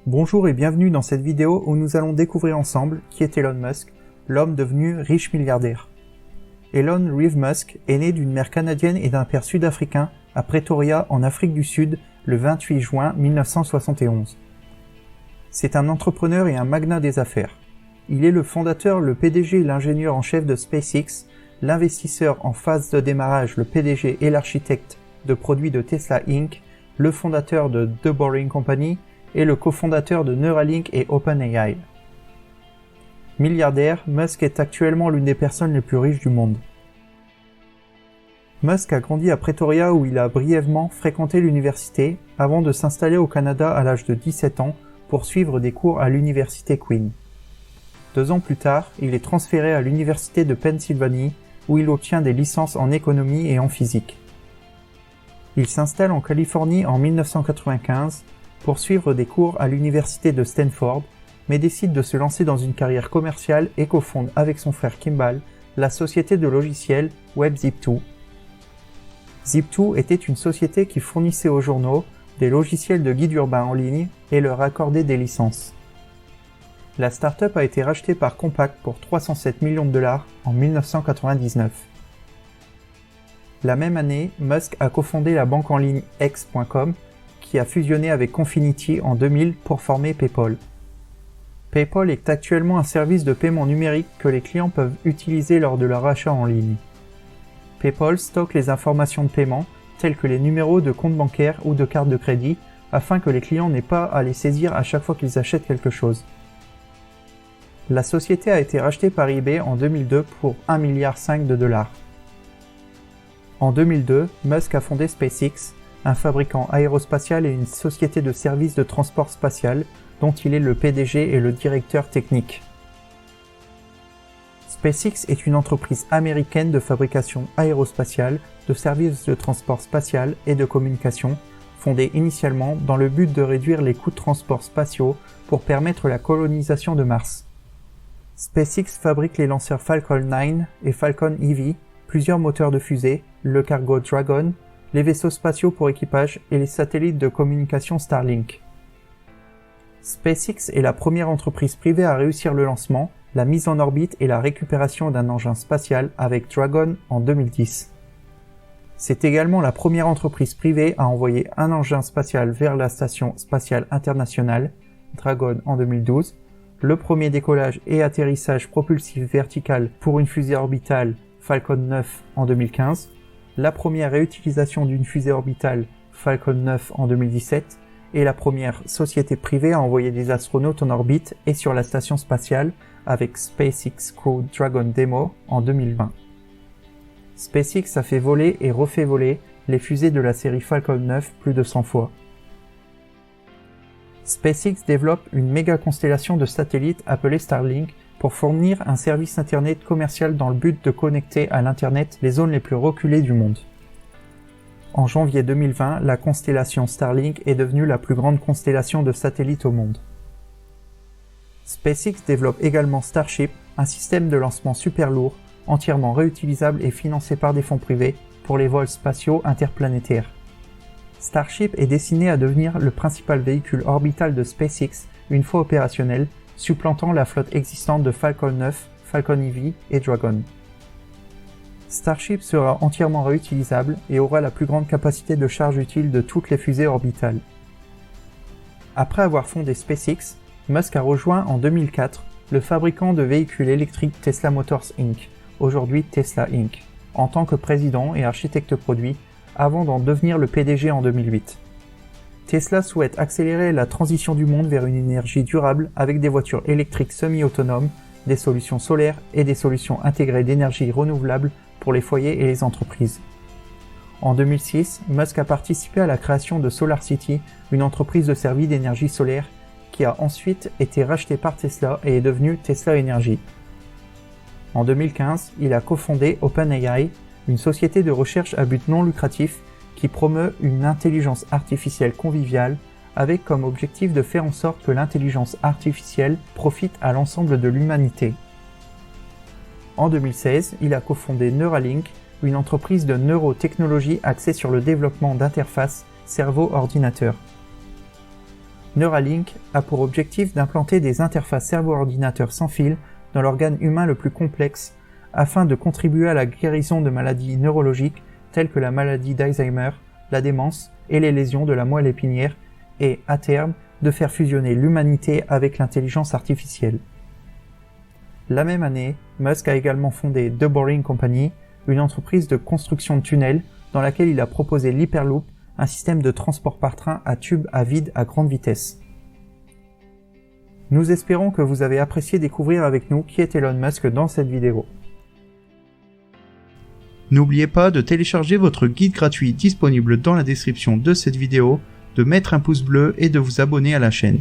Bonjour et bienvenue dans cette vidéo où nous allons découvrir ensemble qui est Elon Musk, l'homme devenu riche milliardaire. Elon Reeve Musk est né d'une mère canadienne et d'un père sud-africain à Pretoria en Afrique du Sud le 28 juin 1971. C'est un entrepreneur et un magnat des affaires. Il est le fondateur, le PDG et l'ingénieur en chef de SpaceX, l'investisseur en phase de démarrage, le PDG et l'architecte de produits de Tesla Inc., le fondateur de The Boring Company et le cofondateur de Neuralink et OpenAI. Milliardaire, Musk est actuellement l'une des personnes les plus riches du monde. Musk a grandi à Pretoria où il a brièvement fréquenté l'université avant de s'installer au Canada à l'âge de 17 ans pour suivre des cours à l'université Queen. 2 ans plus tard, il est transféré à l'université de Pennsylvanie où il obtient des licences en économie et en physique. Il s'installe en Californie en 1995 pour suivre des cours à l'université de Stanford, mais décide de se lancer dans une carrière commerciale et cofonde avec son frère Kimball la société de logiciels WebZip2. Zip2 était une société qui fournissait aux journaux des logiciels de guide urbain en ligne et leur accordait des licences. La start-up a été rachetée par Compaq pour 307 millions de dollars en 1999. La même année, Musk a cofondé la banque en ligne X.com qui a fusionné avec Confinity en 2000 pour former PayPal. PayPal est actuellement un service de paiement numérique que les clients peuvent utiliser lors de leur achat en ligne. PayPal stocke les informations de paiement, telles que les numéros de compte bancaire ou de carte de crédit, afin que les clients n'aient pas à les saisir à chaque fois qu'ils achètent quelque chose. La société a été rachetée par eBay en 2002 pour 1,5 milliard de dollars. En 2002, Musk a fondé SpaceX, un fabricant aérospatial et une société de services de transport spatial dont il est le PDG et le directeur technique. SpaceX est une entreprise américaine de fabrication aérospatiale, de services de transport spatial et de communication, fondée initialement dans le but de réduire les coûts de transport spatiaux pour permettre la colonisation de Mars. SpaceX fabrique les lanceurs Falcon 9 et Falcon Heavy, plusieurs moteurs de fusée, le cargo Dragon, les vaisseaux spatiaux pour équipage et les satellites de communication Starlink. SpaceX est la première entreprise privée à réussir le lancement, la mise en orbite et la récupération d'un engin spatial avec Dragon en 2010. C'est également la première entreprise privée à envoyer un engin spatial vers la Station spatiale internationale, Dragon en 2012, le premier décollage et atterrissage propulsif vertical pour une fusée orbitale, Falcon 9 en 2015, la première réutilisation d'une fusée orbitale, Falcon 9 en 2017, et la première société privée à envoyer des astronautes en orbite et sur la station spatiale avec SpaceX Crew Dragon Demo en 2020. SpaceX a fait voler et refait voler les fusées de la série Falcon 9 plus de 100 fois. SpaceX développe une méga constellation de satellites appelée Starlink pour fournir un service internet commercial dans le but de connecter à l'internet les zones les plus reculées du monde. En janvier 2020, la constellation Starlink est devenue la plus grande constellation de satellites au monde. SpaceX développe également Starship, un système de lancement super lourd, entièrement réutilisable et financé par des fonds privés pour les vols spatiaux interplanétaires. Starship est destiné à devenir le principal véhicule orbital de SpaceX une fois opérationnel, supplantant la flotte existante de Falcon 9, Falcon Heavy et Dragon. Starship sera entièrement réutilisable et aura la plus grande capacité de charge utile de toutes les fusées orbitales. Après avoir fondé SpaceX, Musk a rejoint en 2004 le fabricant de véhicules électriques Tesla Motors Inc., aujourd'hui Tesla Inc., en tant que président et architecte produit, avant d'en devenir le PDG en 2008. Tesla souhaite accélérer la transition du monde vers une énergie durable avec des voitures électriques semi-autonomes, des solutions solaires et des solutions intégrées d'énergie renouvelable pour les foyers et les entreprises. En 2006, Musk a participé à la création de SolarCity, une entreprise de services d'énergie solaire qui a ensuite été rachetée par Tesla et est devenue Tesla Energy. En 2015, il a cofondé OpenAI, une société de recherche à but non lucratif qui promeut une intelligence artificielle conviviale avec comme objectif de faire en sorte que l'intelligence artificielle profite à l'ensemble de l'humanité. En 2016, il a cofondé Neuralink, une entreprise de neurotechnologie axée sur le développement d'interfaces cerveau-ordinateur. Neuralink a pour objectif d'implanter des interfaces cerveau-ordinateur sans fil dans l'organe humain le plus complexe afin de contribuer à la guérison de maladies neurologiques telles que la maladie d'Alzheimer, la démence et les lésions de la moelle épinière et, à terme, de faire fusionner l'humanité avec l'intelligence artificielle. La même année, Musk a également fondé The Boring Company, une entreprise de construction de tunnels dans laquelle il a proposé l'Hyperloop, un système de transport par train à tube à vide à grande vitesse. Nous espérons que vous avez apprécié découvrir avec nous qui est Elon Musk dans cette vidéo. N'oubliez pas de télécharger votre guide gratuit disponible dans la description de cette vidéo, de mettre un pouce bleu et de vous abonner à la chaîne.